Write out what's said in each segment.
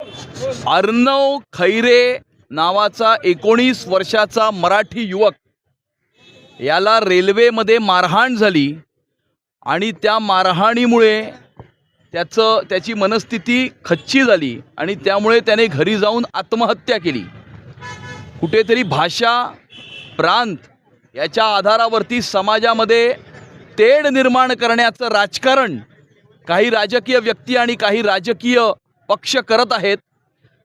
अर्णव खैरे नावाचा 19 वर्षाचा मराठी युवक याला रेल्वेमध्ये मारहाण झाली आणि त्या मारहाणीमुळे त्याची मनस्थिती खच्ची झाली आणि त्यामुळे त्याने घरी जाऊन आत्महत्या केली। कुठेतरी भाषा प्रांत याच्या आधारावरती समाजामध्ये तेढ निर्माण करण्याचं राजकारण काही राजकीय व्यक्ती आणि काही राजकीय पक्ष करत आहेत।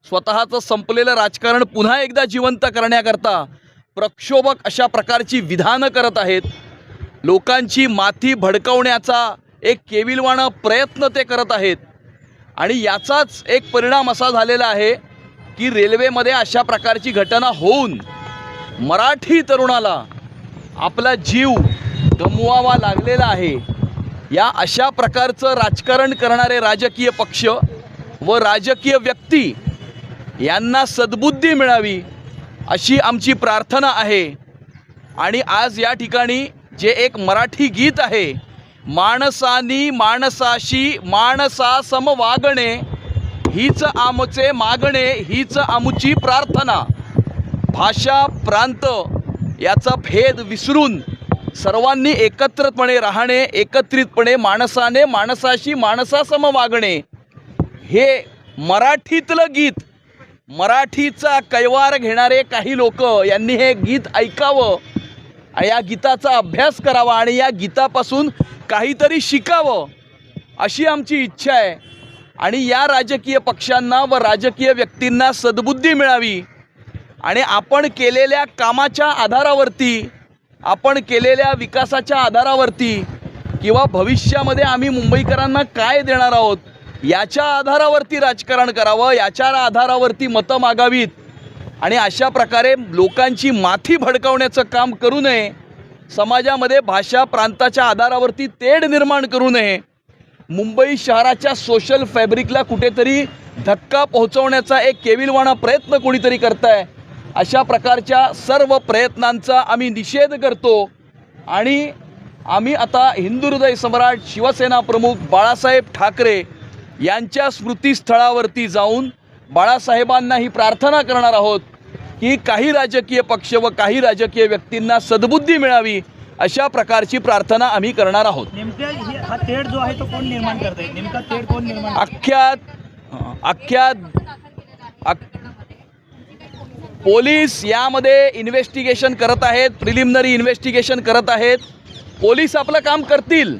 स्वतःचं संपलेलं राजकारण पुन्हा एकदा जिवंत करण्याकरता प्रक्षोभक अशा प्रकारची विधानं करत आहेत। लोकांची माथी भडकवण्याचा एक केविलवाणा प्रयत्न ते करत आहेत आणि याचाच एक परिणाम असा झालेला आहे की रेल्वेमध्ये अशा प्रकारची घटना होऊन मराठी तरुणाला आपला जीव गमवावा लागलेला आहे। या अशा प्रकारचं राजकारण करणारे राजकीय पक्ष व राजकीय व्यक्ती यांना सद्बुद्धी मिळावी अशी आमची प्रार्थना आहे। आणि आज या ठिकाणी जे एक मराठी गीत आहे, माणसानी माणसाशी माणसा सम वागणे हीच आमचे मागणे हीच आमची प्रार्थना। भाषा प्रांत याचा भेद विसरून सर्वांनी एकत्रितपणे राहणे, एकत्रितपणे माणसाने माणसाशी माणसासम वागणे हे मराठीतलं गीत, मराठीचा कैवार घेणारे काही लोक यांनी हे गीत ऐकावं, या गीताचा अभ्यास करावा आणि या गीतापासून काहीतरी शिकावं अशी आमची इच्छा आहे। आणि या राजकीय पक्षांना व राजकीय व्यक्तींना सद्बुद्धी मिळावी आणि आपण केलेल्या कामाच्या आधारावरती, आपण केलेल्या विकासाच्या आधारावरती किंवा भविष्यामध्ये आम्ही मुंबईकरांना काय देणार आहोत याच्या आधारावरती राजकारण करावं, याच्या आधारावरती मतं मागावीत आणि अशा प्रकारे लोकांची माथी भडकावण्याचं काम करू नये। समाजामध्ये भाषा प्रांताच्या आधारावरती तेढ निर्माण करू नये। मुंबई शहराच्या सोशल फॅब्रिकला कुठेतरी धक्का पोहोचवण्याचा एक केविलवाणा प्रयत्न कोणीतरी करताय। अशा प्रकारच्या सर्व प्रयत्नांचा आम्ही निषेध करतो आणि आम्ही आता हिंदू हृदय सम्राट शिवसेना प्रमुख बाळासाहेब ठाकरे यांच्या स्मृतीस्थळावरती जाऊन बाळासाहेबांना ही प्रार्थना करणार आहोत की काही राजकीय पक्ष व काही राजकीय व्यक्तींना सद्बुद्धी मिळावी अशा प्रकारची प्रार्थना आम्ही करणार आहोत। नेमका हा तेढ जो आहे तो कोण निर्माण करते? नेमका तेढ कोण निर्माण? पोलीस यामध्ये इन्व्हेस्टिगेशन करत आहेत, प्रिलिमिनरी इन्व्हेस्टिगेशन करत आहेत। पोलीस आपलं काम करतील।